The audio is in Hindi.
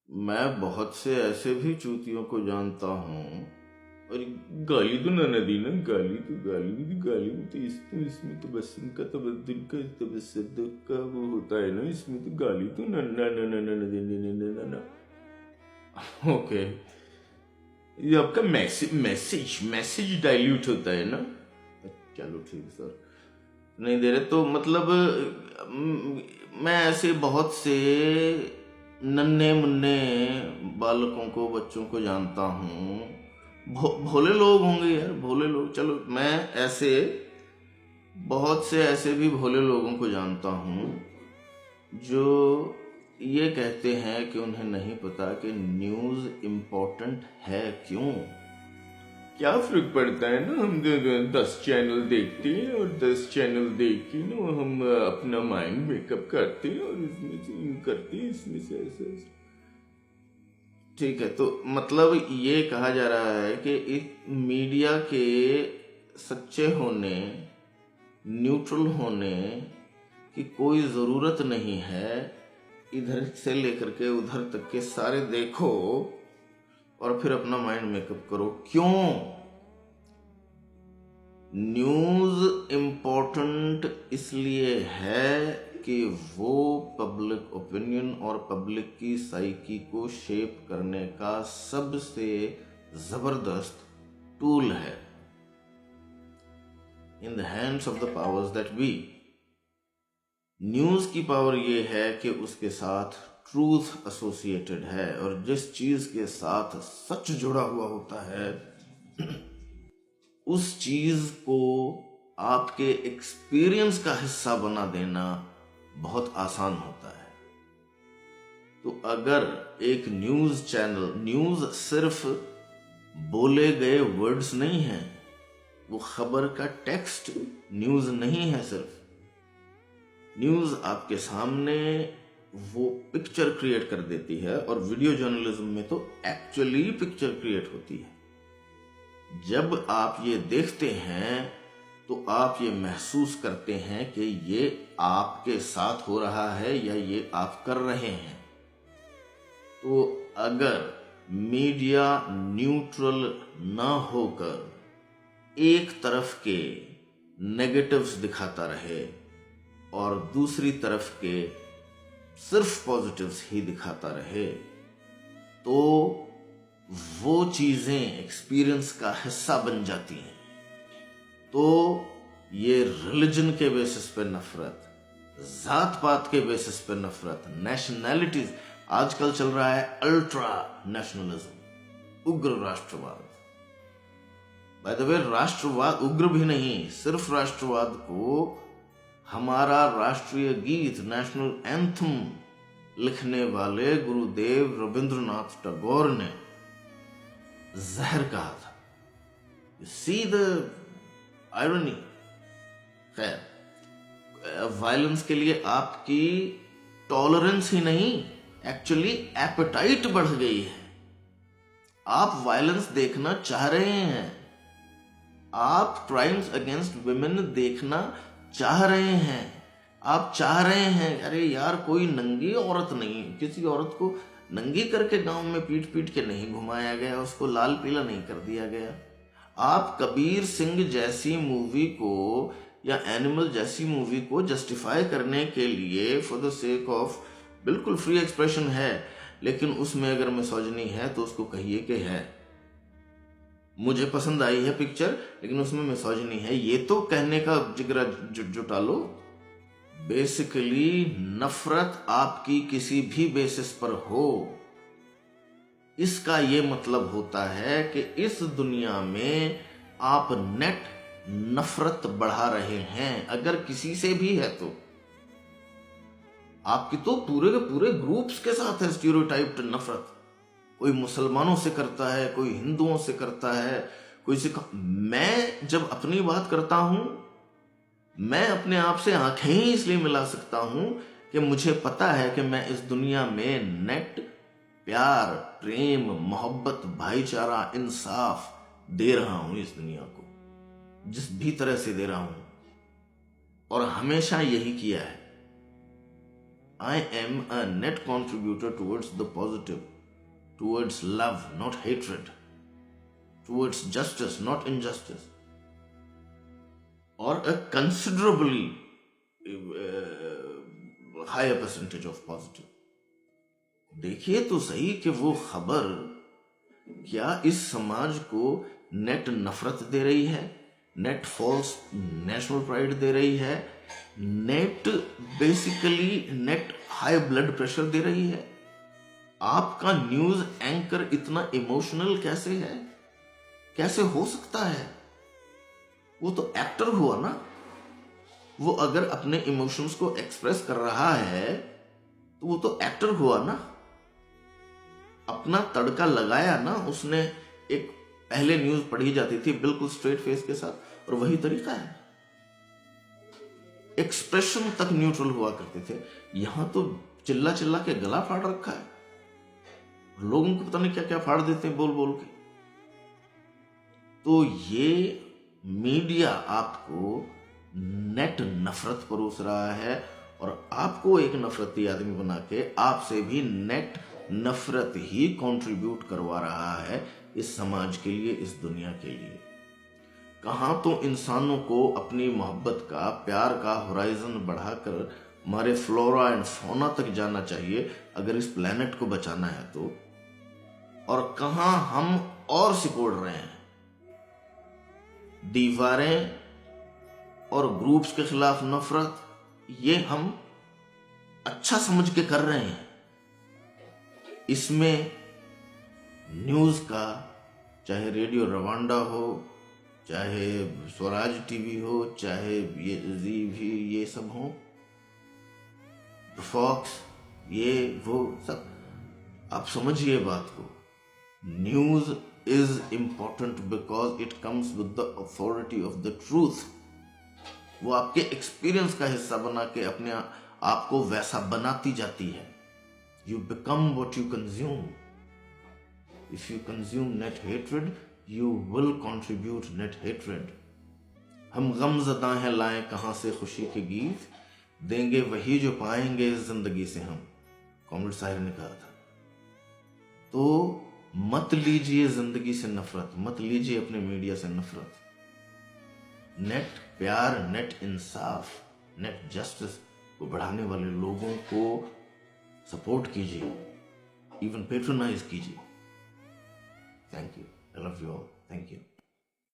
मैं बहुत से ऐसे भी चूतियों को जानता हूँ। और गाली तो ना दी ना, गाली में तो इसमें तो बस इनका तबद्दुल का तबस्सुद का वो होता है ना, इसमें तो गाली तो ना ना ना ना ना ना ना ना। ओके, ये आपका मैसेज डाइल्यूट होता है ना। चलो ठीक है सर, नहीं दे रहे तो मतलब मैं ऐसे बहुत से नन्हे मुन्ने बालकों को, बच्चों को जानता हूँ। भोले लोग होंगे यार, भोले लोग। चलो मैं ऐसे बहुत से ऐसे भी भोले लोगों को जानता हूँ जो ये कहते हैं कि उन्हें नहीं पता कि न्यूज़ इम्पोर्टेंट है क्यों। क्या फर्क पड़ता है ना, हम 10 चैनल देखते हैं और 10 चैनल देख के ना हम अपना माइंड मेकअप करते हैं और इसमें से इन करते हैं, इसमें से ऐसे। ठीक है, तो मतलब ये कहा जा रहा है कि एक मीडिया के सच्चे होने, न्यूट्रल होने की कोई ज़रूरत नहीं है। इधर से लेकर के उधर तक के सारे देखो और फिर अपना माइंड मेकअप करो। क्यों? न्यूज़ इम्पोर्टेंट इसलिए है कि वो पब्लिक ओपिनियन और पब्लिक की साइकी को शेप करने का सबसे ज़बरदस्त टूल है in the hands of the powers that be. News की पावर ये है कि उसके साथ ट्रूथ एसोसिएटेड है, और जिस चीज़ के साथ सच जुड़ा हुआ होता है उस चीज़ को आपके एक्सपीरियंस का हिस्सा बना देना बहुत आसान होता है। तो अगर एक न्यूज़ चैनल, न्यूज़ सिर्फ बोले गए वर्ड्स नहीं है, वो खबर का टेक्स्ट न्यूज़ नहीं है। सिर्फ न्यूज़ आपके सामने वो पिक्चर क्रिएट कर देती है, और वीडियो जर्नलिज्म में तो एक्चुअली पिक्चर क्रिएट होती है। जब आप ये देखते हैं तो आप ये महसूस करते हैं कि ये आपके साथ हो रहा है या ये आप कर रहे हैं। तो अगर मीडिया न्यूट्रल ना होकर एक तरफ के नेगेटिव्स दिखाता रहे और दूसरी तरफ के सिर्फ पॉजिटिव्स ही दिखाता रहे, तो वो चीज़ें एक्सपीरियंस का हिस्सा बन जाती हैं। तो ये रिलीजन के बेसिस पे नफरत, जात पात के बेसिस पे नफरत, नेशनैलिटीज, आजकल चल रहा है अल्ट्रा नेशनलिज्म, उग्र राष्ट्रवाद। बाय द वे, राष्ट्रवाद उग्र भी नहीं, सिर्फ राष्ट्रवाद को हमारा राष्ट्रीय गीत, नेशनल एंथम लिखने वाले गुरुदेव रविंद्रनाथ टैगोर ने जहर कहा था। You see the irony. खैर, वायलेंस के लिए आपकी टॉलरेंस ही नहीं, एक्चुअली एपेटाइट बढ़ गई है। आप वायलेंस देखना चाह रहे हैं, आप क्राइम्स अगेंस्ट वुमेन देखना चाह रहे हैं। आप चाह रहे हैं, अरे यार कोई नंगी औरत नहीं, किसी औरत को नंगी करके गांव में पीट पीट के नहीं घुमाया गया, उसको लाल पीला नहीं कर दिया गया। आप कबीर सिंह जैसी मूवी को या एनिमल जैसी मूवी को जस्टिफाई करने के लिए फॉर द सेक ऑफ, बिल्कुल फ्री एक्सप्रेशन है, लेकिन उसमें अगर मिसोजिनी है तो उसको कहिए कि है। मुझे पसंद आई है पिक्चर, लेकिन उसमें मिसोजिनी है, ये तो कहने का जिगरा जुटा लो। बेसिकली नफरत आपकी किसी भी बेसिस पर हो, इसका ये मतलब होता है कि इस दुनिया में आप नेट नफरत बढ़ा रहे हैं। अगर किसी से भी है तो आपकी तो पूरे के पूरे ग्रुप्स के साथ है स्टीरियोटाइप्ड नफरत। कोई मुसलमानों से करता है, कोई हिंदुओं से करता है, कोई से। मैं जब अपनी बात करता हूं, मैं अपने आप से आंखें ही इसलिए मिला सकता हूं कि मुझे पता है कि मैं इस दुनिया में नेट प्यार, प्रेम, मोहब्बत, भाईचारा, इंसाफ दे रहा हूं इस दुनिया को, जिस भी तरह से दे रहा हूं, और हमेशा यही किया है। I am a net contributor towards the positive towards love, not hatred, towards justice, not injustice, or a considerably higher percentage of positive. देखिए तो सही कि वो खबर क्या इस समाज को नेट नफरत दे रही है, नेट फॉल्स नेशनल प्राइड दे रही है, net basically net high blood pressure दे रही है। आपका न्यूज एंकर इतना इमोशनल कैसे है, कैसे हो सकता है? वो तो एक्टर हुआ ना। वो अगर अपने इमोशंस को एक्सप्रेस कर रहा है तो वो तो एक्टर हुआ ना, अपना तड़का लगाया ना उसने। एक पहले न्यूज पढ़ी जाती थी बिल्कुल स्ट्रेट फेस के साथ, और वही तरीका है। एक्सप्रेशन तक न्यूट्रल हुआ करते थे, यहां तो चिल्ला चिल्ला के गला फाड़ रखा है, लोगों को पता नहीं क्या क्या फाड़ देते हैं बोल बोल के। तो ये मीडिया आपको नेट नफरत परोस रहा है, और आपको एक नफरती आदमी बना के आपसे भी नेट नफरत ही कंट्रीब्यूट करवा रहा है इस समाज के लिए, इस दुनिया के लिए। कहां तो इंसानों को अपनी मोहब्बत का, प्यार का होराइजन बढ़ाकर हमारे फ्लोरा एंड फौना तक जाना चाहिए अगर इस प्लेनेट को बचाना है तो, और कहां हम और सिकोड़ रहे हैं। दीवारें और ग्रुप्स के खिलाफ नफरत, ये हम अच्छा समझ के कर रहे हैं। इसमें न्यूज का, चाहे रेडियो रवांडा हो, चाहे स्वराज टीवी हो, चाहे ये जी भी, ये सब हो, फॉक्स, ये वो सब, आप समझिए बात को। News is important because it comes with the authority of the truth. वो आपके एक्सपीरियंस का हिस्सा बना के अपने आपको वैसा बनाती जाती है। You become what you consume. If you consume net hatred, you will contribute net hatred. हम गमज़दा हैं, लाएं कहां से खुशी के गीत, देंगे वही जो पाएंगे इस जिंदगी से हम, कॉमरेड साहिर ने कहा था। तो मत लीजिए जिंदगी से नफरत, मत लीजिए अपने मीडिया से नफरत। नेट प्यार, नेट इंसाफ, नेट जस्टिस को बढ़ाने वाले लोगों को सपोर्ट कीजिए, इवन पेट्रोनाइज कीजिए। Thank you, I love you all, thank you.